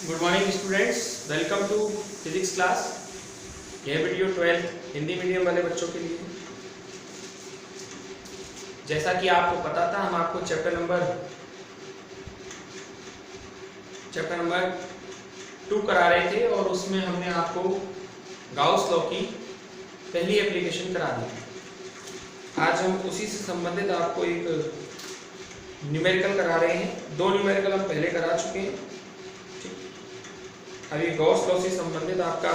Good morning students, welcome to physics class. यह video 12th Hindi medium वाले बच्चों के लिए। जैसा कि आपको पता था, हम आपको चैप्टर नंबर 2 करा रहे थे और उसमें हमने आपको गाउस लॉ की पहली एप्लीकेशन करा दी। आज हम उसी से संबंधित आपको एक न्यूमेरिकल करा रहे हैं। 2 न्यूमेरिकल हम पहले करा चुके हैं। अभी गॉस लॉ से संबंधित आपका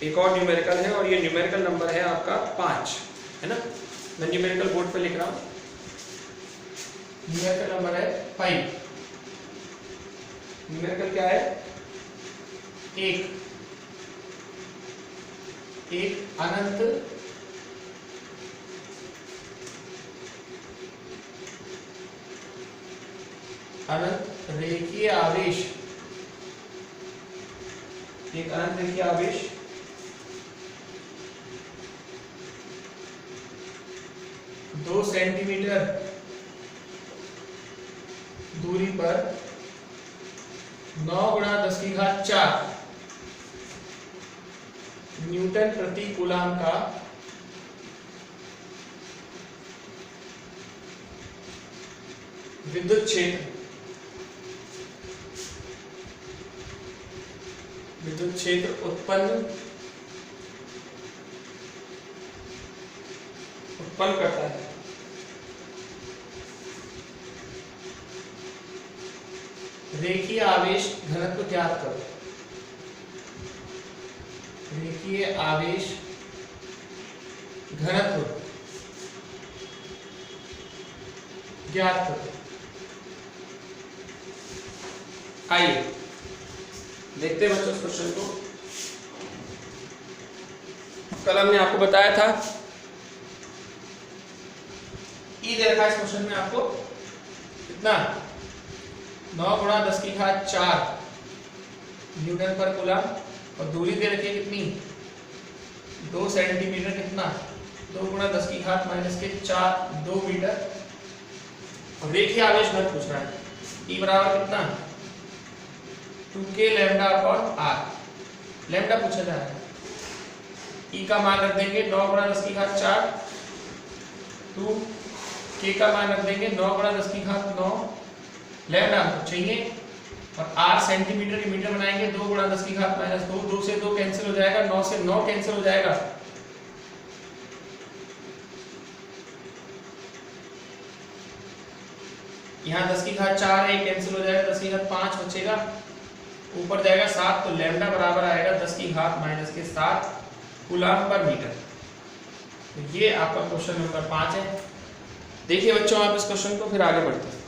एक और न्यूमेरिकल है और ये न्यूमेरिकल नंबर है आपका 5, है ना। मैं न्यूमेरिकल बोर्ड पे लिख रहा हूँ। न्यूमेरिकल नंबर है 5। न्यूमेरिकल क्या है? एक अनंत रेखीय आवेश, एक अनंत रेखीय आवेश दो सेंटीमीटर दूरी पर 9 × 10⁴ न्यूटन प्रति कूलाम का विद्युत क्षेत्र उत्पन्न करता है। रेखीय आवेश घनत्व ज्ञात करो। रेखीय आवेश घनत्व ज्ञात करो। आइए देखते हैं बच्चों इस क्वेश्चन को। कल हमने आपको बताया था, ई दे रखा है इस क्वेश्चन में आपको कितना, 9 × 10⁴ न्यूटन पर कूलाम, और दूरी दे रखी है कितनी, 2 सेंटीमीटर, कितना 2 × 10⁻⁴ 2 मीटर। और रेखीय आवेश घनत्व पूछ रहा है। ई बराबर कितना, 2k λ/r, लैम्डा पूछा जा रहा है। ई का मान रख देंगे 9 × 10⁴, 2 k का मान रख देंगे 9 × 10⁹, लैम्डा हमको चाहिए, और r सेंटीमीटर की मीटर बनाएंगे 2 × 10⁻², 2 से 2 कैंसिल हो जाएगा, 9 से 9 कैंसिल हो जाएगा। यहाँ 10⁴ है, कैंसिल हो जाएगा, 10⁵ बचेगा, ऊपर जाएगा 7, तो लैम्डा बराबर आएगा 10⁻⁻7 कूलाम पर मीटर। तो ये आपका क्वेश्चन नंबर 5 है। देखिए बच्चों आप इस क्वेश्चन को, फिर आगे बढ़ते हैं।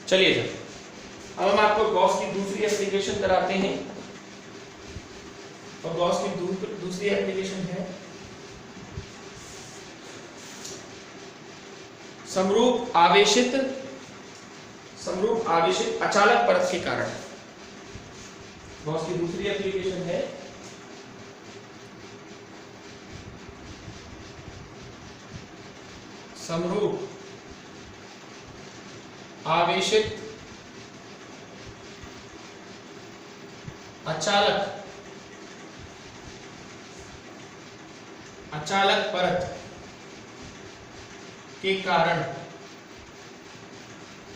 चलिए सर, अब हम आपको गॉस की दूसरी एप्लीकेशन कराते हैं। और गॉस की दूसरी एप्लीकेशन है समरूप आवेशित अचालक परत के कारण। गॉस की दूसरी एप्लीकेशन है समरूप आवेशित अचालक परत के कारण।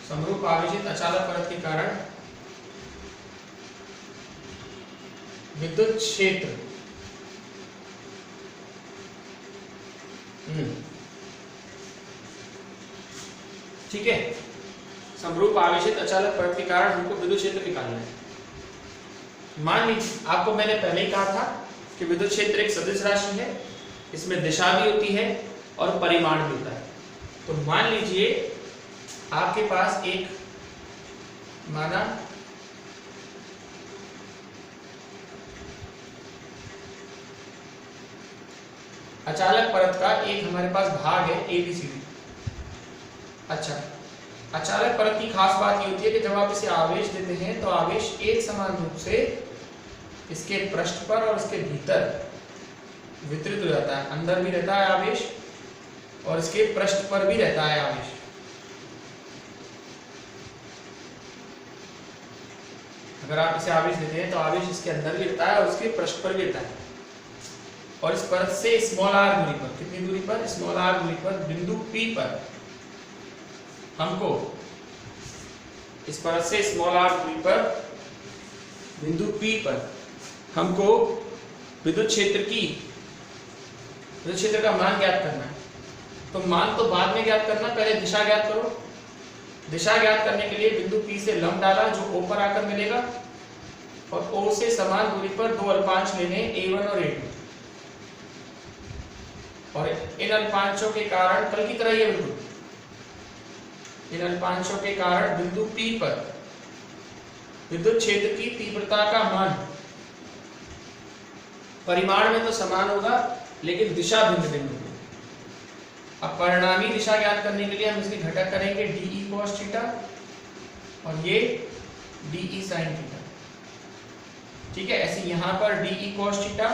समरूप आवेशित अचालक परत के कारण विद्युत क्षेत्र ठीक है। समरूप आवेशित अचालक परत के कारण हमको विद्युत क्षेत्र निकालना है। मान लीजिए, आपको मैंने पहले ही कहा था कि विद्युत क्षेत्र एक सदिश राशि है, इसमें दिशा भी होती है और परिमाण भी होता है। तो मान लीजिए आपके पास एक माना अचालक परत का एक हमारे पास भाग है ABCD। अच्छा, अचालक परत की खास बात ये होती है कि जब आप इसे आवेश देते हैं तो आवेश एक समान रूप से इसके पृष्ठ पर और इसके भीतर वितरित हो जाता है। अंदर भी रहता है आवेश और इसके पृष्ठ पर भी रहता है आवेश। अगर आप इसे आवेश देते हैं तो आवेश इसके अंदर भी रहता है और इसके पृष्ठ पर भी रहता है। और इस परत से स्मॉल r दूरी पर, कितनी दूरी पर? स्मॉल r दूरी पर बिंदु P पर हमको, इस परत से स्मॉल r दूरी पर बिंदु P पर हमको विद्युत क्षेत्र का मान ज्ञात करना है। तो मान तो बाद में ज्ञात करना, पहले दिशा ज्ञात करो। दिशा ज्ञात करने के लिए बिंदु P से लंब डाला जो O पर आकर मिलेगा और O से समान दूरी पर दो अल्पांश लेने A1 और A2 और इन अल्पांशों के कारण कल की तरह ये बिल्कुल, इन अल्पांशों के कारण बिंदु P पर विद्युत क्षेत्र की तीव्रता का मान परिमाण में तो समान होगा लेकिन दिशा भिन्न भिन्न होगी। अब परिणामी दिशा ज्ञात करने के लिए हम इसके घटक करेंगे DE cos थीटा और ये DE sin थीटा। ठीक है, ऐसे यहां पर DE cos थीटा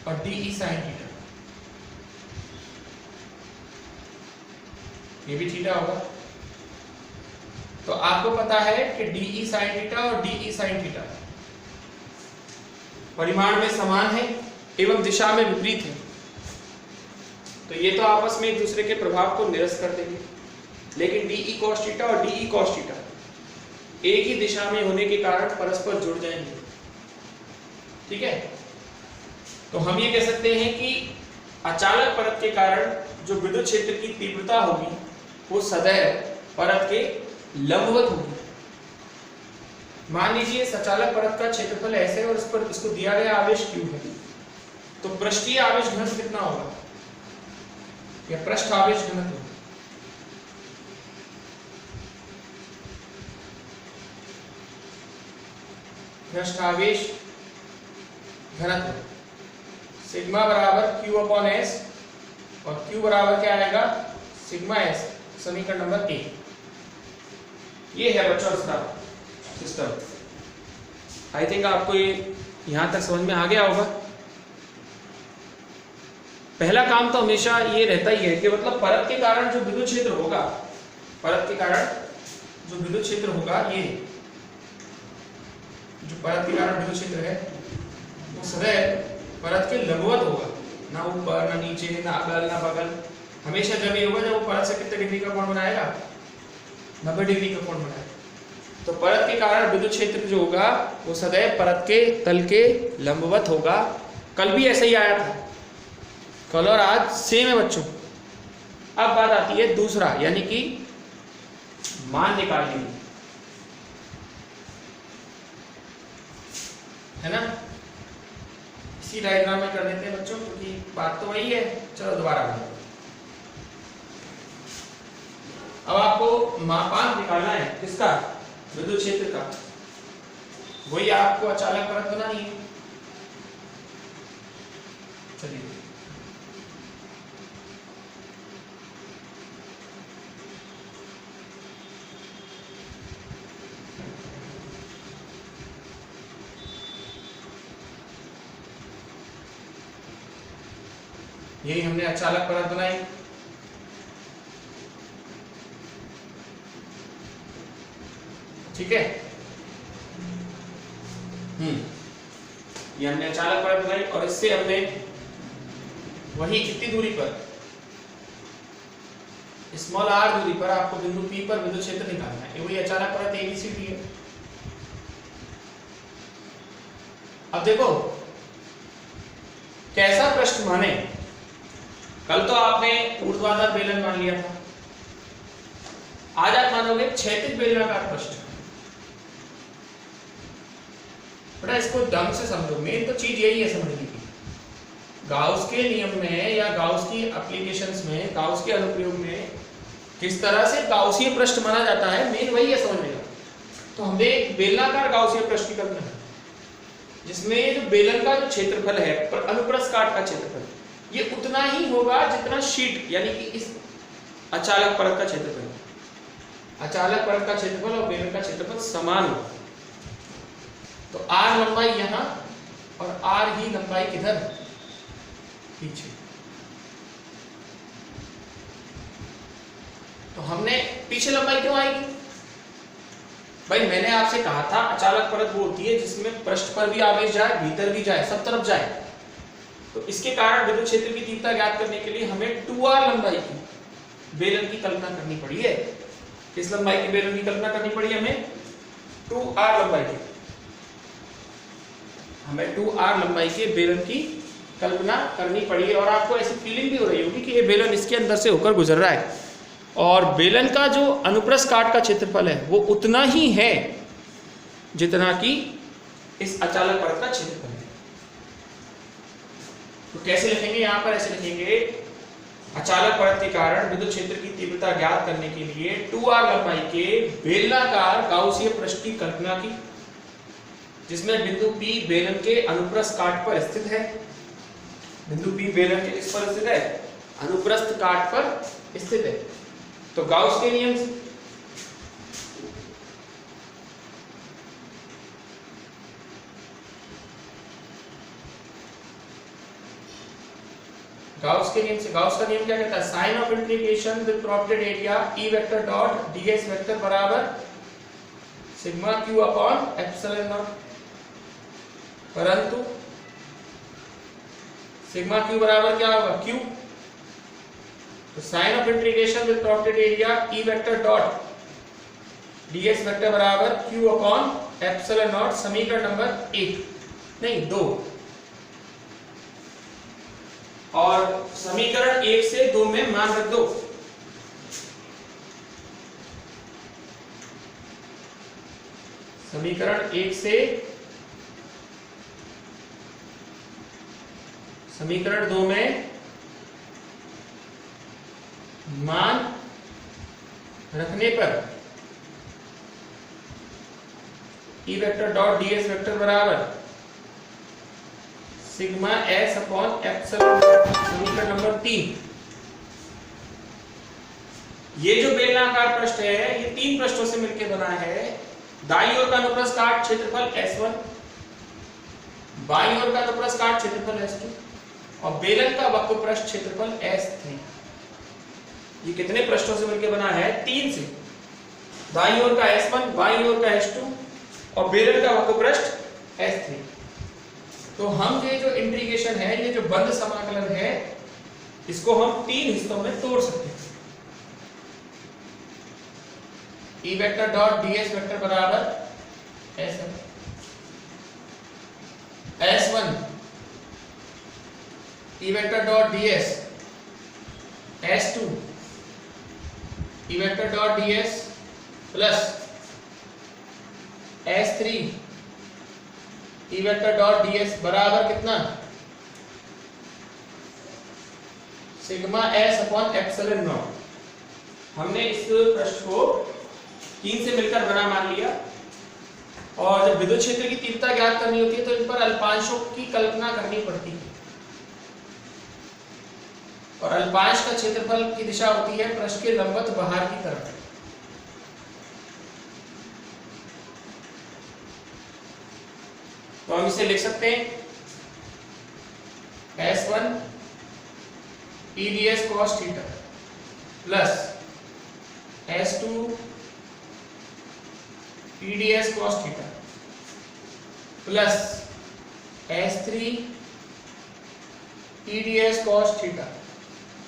और DE sin थीटा, ये भी थीटा होगा। तो आपको पता है कि DE sin थीटा और DE sin थीटा परिमाण में समान है एवं दिशा में विपरीत है। तो ये तो आपस में एक दूसरे के प्रभाव को निरस्त कर देंगे, लेकिन DE cos थीटा और DE cos थीटा एक ही दिशा में होने के कारण परस्पर जुड़ जाएंगे। ठीक है, तो हम ये कह सकते हैं कि अचालक परत के कारण जो विद्युत क्षेत्र की तीव्रता होगी वो सदैव परत के लंबवत होगी। मान लीजिए अचालक परत का क्षेत्रफल ऐसे और इस पर इसको दिया गया आवेश Q है, तो पृष्ठीय आवेश घनत्व कितना होगा या पृष्ठ आवेश घनत्व? पृष्ठ आवेश घनत्व सिग्मा बराबर Q/S और Q बराबर क्या आएगा? सिग्मा S, समीकरण नंबर 1। ये है बच्चों इसका सिस्टम। आई थिंक आपको ये यहां तक समझ में आ गया होगा। पहला काम तो हमेशा ये रहता ही है कि मतलब परत के कारण जो विद्युत क्षेत्र होगा, परत के कारण जो विद्युत क्षेत्र होगा, ये जो परत के कारण विद्युत क्षेत्र है वो सदैव परत के लंबवत होगा, ना ऊपर ना नीचे ना अगल ना बगल। हमेशा जब ये होगा जब वो परत से कितने डिग्री का कोण बनाएगा? 90 डिग्री का कोण बनाएगा। तो परत के कारण विद्युत क्षेत्र जो होगा वो सदैव परत के तल के लंबवत होगा। कल भी ऐसा ही आया था, कल और आज सेम है बच्चों। अब बात आती है दूसरा, यानी कि मान निकालने की, है ना। इसी डायग्राम में कर देते हैं बच्चों, क्योंकि बात तो वही है। चलो दोबारा करें। अब आपको मापांक निकालना है किसका? विद्युत क्षेत्र का। वही आपको अचालक परत बनानी है। चलिए, यही हमने अचालक परत बनाई। ठीक है, ये हमने अचालक परत बनाई और इससे हमने वही कितनी दूरी पर, स्मॉल r दूरी पर आपको बिंदु P पर विद्युत क्षेत्र निकालना है। वही अचालक परत ABCD है। अब देखो कैसा पृष्ठ माने। कल तो आपने ऊर्ध्वाधर बेलन मान लिया था, आज आप मानोगे क्षैतिज बेलनाकार पृष्ठ। बेटा इसको दम से समझो, मेन तो चीज यही है समझने की। गाउस के नियम में या गाउस की एप्लीकेशंस में, गाउस के अनुप्रयोग में किस तरह से गाउसीय पृष्ठ माना जाता है, मेन वही है समझने का। तो हमने एक बेलनाकार गाउसीय पृष्ठ की कल्पना है। जिसमें जो बेलन का जो क्षेत्रफल है अनुप्रस्थ काट का क्षेत्रफल ये उतना ही होगा जितना शीट यानी कि इस अचालक परत का क्षेत्रफल, अचालक परत का क्षेत्रफल और बेलन का क्षेत्रफल समान होगा। तो r लंबाई यहां और r ही लंबाई किधर, पीछे। तो हमने पीछे लंबाई क्यों आएगी भाई, मैंने आपसे कहा था अचालक परत वो होती है जिसमें पृष्ठ पर भी आवेश जाए, भीतर भी जाए, सब तरफ जाए। तो इसके कारण विद्युत क्षेत्र की तीव्रता ज्ञात करने के लिए हमें 2r लंबाई की बेलन की कल्पना करनी पड़ी है। किस लंबाई की बेलन की कल्पना करनी पड़ी हमें, 2r लंबाई की। हमें 2r लंबाई के बेलन की कल्पना करनी पड़ी है। और आपको ऐसी फीलिंग भी हो रही होगी कि ये बेलन इसके अंदर से होकर गुजर रहा है और बेलन का जो अनुप्रस्थ काट का क्षेत्रफल है वो उतना ही है जितना कि इस अचालक परत का क्षेत्रफल है। तो कैसे लिखेंगे, यहां पर ऐसे लिखेंगे, अचालक परत के कारण विद्युत क्षेत्र की तीव्रता ज्ञात करने के लिए 2r लंबाई के बेलनाकार गाउसीय पृष्ठ की कल्पना की, जिसमें बिंदु P बेलन के अनुप्रस्थ काट पर स्थित है। बिंदु P बेलन के किस पर स्थित है, अनुप्रस्थ काट पर स्थित है। तो गाउस के नियम से गाउस का नियम क्या कहता है, sign of integration with producted area E vector dot ds vector बराबर sigma q upon epsilon naught. परंतु सिग्मा q बराबर क्या होगा, q। तो sign of integration with producted area E vector dot ds vector बराबर q अपॉन एप्सिलॉन नॉट। समीकरण number 1 नहीं 2, और समीकरण 1 से 2 में मान रख दो। समीकरण 1 से समीकरण 2 में मान रखने पर E vector dot ds vector बराबर सिग्मा s अपॉन एप्सिलॉन। समीकरण नंबर 3, ये जो बेलनाकार पृष्ठ है ये 3 पृष्ठों से मिलकर बना है। दाईं ओर का अनुप्रस्थ काट क्षेत्रफल S1, बाईं ओर का अनुप्रस्थ काट क्षेत्रफल S2 और बेलन का वक्र पृष्ठ क्षेत्रफल S3। ये कितने पृष्ठों से मिलकर बना है, 3 से। दाईं ओर का S1, बाईं ओर का S2 और बेलन का वक्र पृष्ठ S3। तो हम ये जो इंटीग्रेशन है, ये जो बंद समाकलन है, इसको हम 3 हिस्सों में तोड़ सकते हैं। E vector dot ds vector बराबर S1 E vector dot ds S2 E vector dot ds plus S3 E vector dot ds बराबर कितना, sigma s upon epsilon not. हमने इस पृष्ठ को 3 से मिलकर बना मान लिया। और जब विद्युत क्षेत्र की तीव्रता ज्ञात करनी होती है तो इन पर अल्पांशों की कल्पना करनी पड़ती है। और अल्पांश का क्षेत्रफल की दिशा होती है पृष्ठ के लंबवत बाहर की तरफ। तो हम इसे लिख सकते हैं S1 E ds cos theta plus S2 E ds cos theta plus S3 E ds cos theta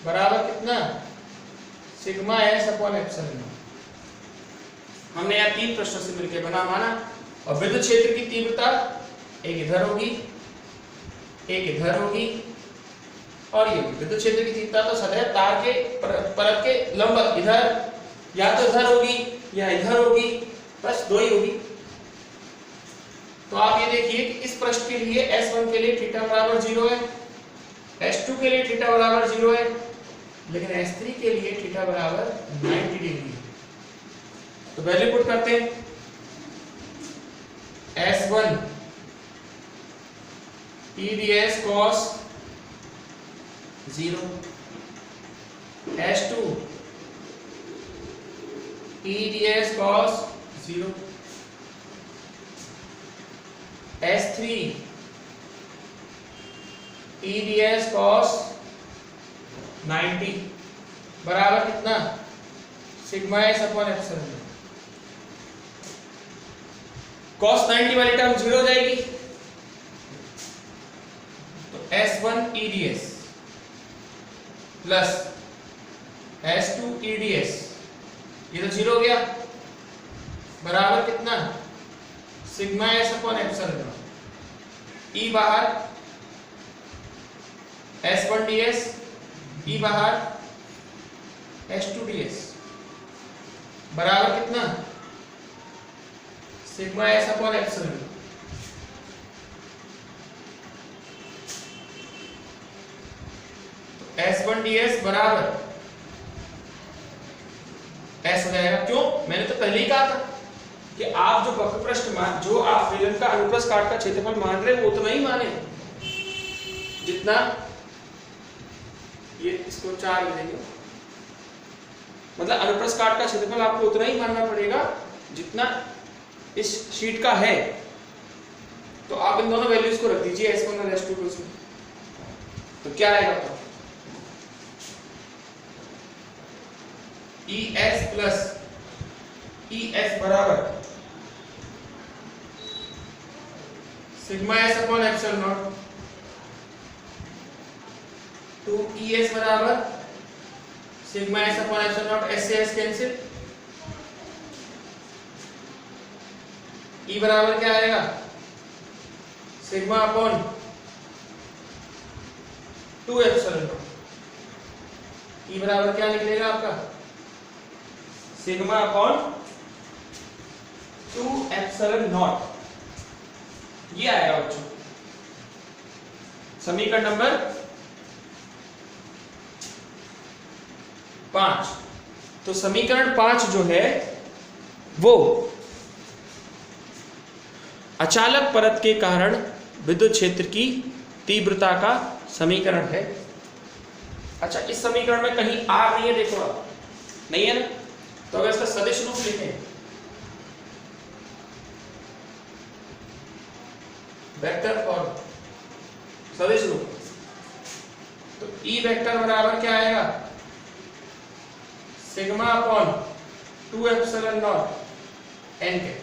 बराबर कितना, सिग्मा s अपॉन एप्सिलॉन। हमने यहाँ 3 पृष्ठों से मिलकर बना माना। और विद्युत क्षेत्र की तीव्रता एक इधर होगी, एक इधर होगी और ये विद्युत क्षेत्र की तीव्रता तो सदैव तार के परत के लंबवत इधर या तो इधर होगी या इधर होगी, बस 2 ही होगी। तो आप ये देखिए कि इस पृष्ठ के लिए S1 के लिए थीटा बराबर 0 है, S2 के लिए थीटा बराबर 0 है, लेकिन S3 के लिए थीटा बराबर 90 डिग्री है। तो वैल्यू पुट करते हैं। S1 E ds cos 0, S2 E ds cos 0, S3 E ds cos 90 बराबर कितना, sigma s upon epsilon. cos 90 वाली टर्म 0 हो जाएगी, तो S1 EDS plus S2 EDS, ये तो 0 हो गया, बराबर कितना, sigma s upon epsilon. E बाहर, S1 DS, E बाहर, S2 DS, बराबर कितना, सिग्मा s अपॉन एप्सिलॉन। तो S1 DS बराबर S हो जाएगा। क्यों, मैंने तो पहले ही कहा था कि आप जो वक्रपृष्ठ मान, जो आप विलयन का अनुप्रस्थ काट का क्षेत्रफल मान रहे हैं वो उतना ही माने जितना ये, इसको 4 मिलेंगे, मतलब अनुप्रस्थ काट का क्षेत्रफल आपको उतना ही मानना पड़ेगा जितना इस शीट का है। तो आप इन दोनों वैल्यूज को रख दीजिए S1 और S2 को इसमें, तो क्या आएगा, ES प्लस ES बराबर sigma s upon epsilon not, 2ES बराबर sigma s upon epsilon not, S से S कैंसिल, E बराबर क्या आएगा, sigma upon 2 epsilon not. E बराबर क्या निकलेगा आपका, सिग्मा अपॉन 2 एप्सिलॉन नॉट, ये आएगा बच्चों समीकरण नंबर 5। तो समीकरण 5 जो है वो अचालक परत के कारण विद्युत क्षेत्र की तीव्रता का समीकरण है। अच्छा, इस समीकरण में कहीं R नहीं है, देखो आप, नहीं है ना, तो अगर इसका सदिश रूप लिखें, वेक्टर फॉर्म सदिश रूप, तो E वेक्टर बराबर क्या आएगा, sigma upon 2 epsilon not n के,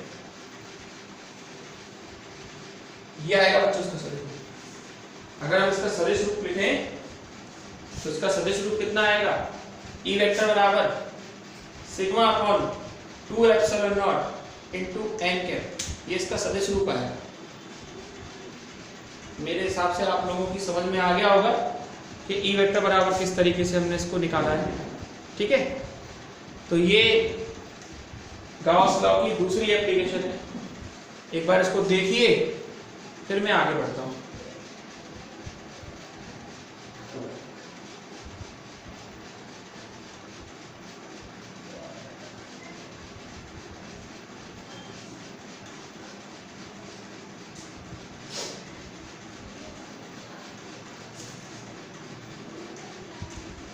ये आएगा बच्चों इसका सदिश रूप। अगर हम इसका सदिश रूप लिखें तो इसका सदिश रूप कितना आएगा, E वेक्टर बराबर sigma upon 2 epsilon not into n के, ये इसका सदिश रूप आएगा। मेरे हिसाब से आप लोगों की समझ में आ गया होगा कि E वेक्टर बराबर किस तरीके से हमने इसको निकाला है, ठीक है। तो ये गाउस लॉ की दूसरी एप्लीकेशन है, एक बार इसको देखिए फिर मैं आगे बढ़ता हूं।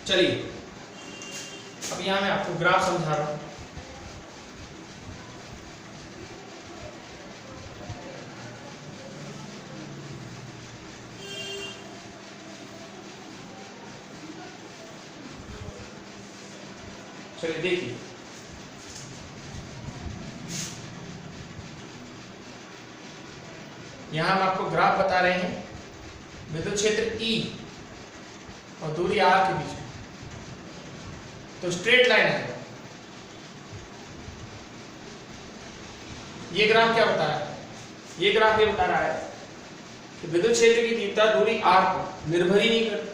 चलिए, अब यहां मैं आपको ग्राफ समझा रहा हूं। चलिए देखिए, यहां हम आपको ग्राफ बता रहे हैं विद्युत क्षेत्र E और दूरी R के बीच में, तो स्ट्रेट लाइन है। ये ग्राफ क्या बता रहा है, ये ग्राफ ये बता रहा है कि विद्युत क्षेत्र की तीव्रता दूरी R पर निर्भर ही नहीं करती।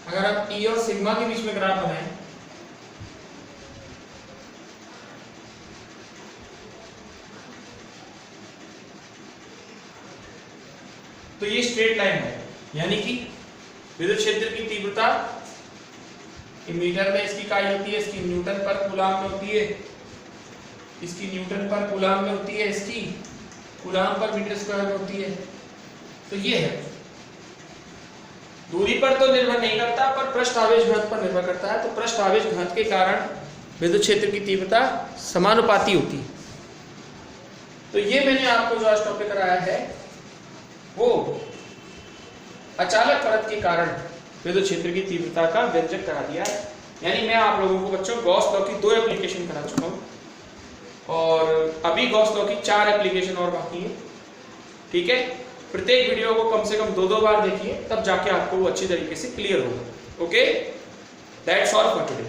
अगर आप E और सिग्मा के बीच में ग्राफ बनाएं तो ये स्ट्रेट लाइन है, यानी कि विद्युत क्षेत्र की तीव्रता मीटर में इसकी इकाई होती है, इसकी न्यूटन पर कूलाम में होती है, इसकी न्यूटन पर कूलाम में होती है, इसकी कूलाम पर मीटर स्क्वायर में होती है। तो तो ये है, दूरी पर तो निर्भर नहीं करता पर पृष्ठ आवेश घनत्व पर निर्भर करता है। तो पृष्ठ आवेश घनत्व के कारण विद्युत क्षेत्र की तीव्रता समानुपाती होती है। तो ये मैंने आपको जो आज टॉपिक कराया है वो अचालक परत के कारण विद्युत क्षेत्र की तीव्रता का व्यंजक करा दिया है। यानी मैं आप लोगों को बच्चों गॉस लॉ की 2 एप्लीकेशन करा चुका हूं और अभी गॉस लॉ की 4 एप्लीकेशन और बाकी है। ठीक है, प्रत्येक वीडियो को कम से कम 2-2 बार देखिए, तब जाके आपको वो अच्छी तरीके से क्लियर होगा। Okay, that's all for today.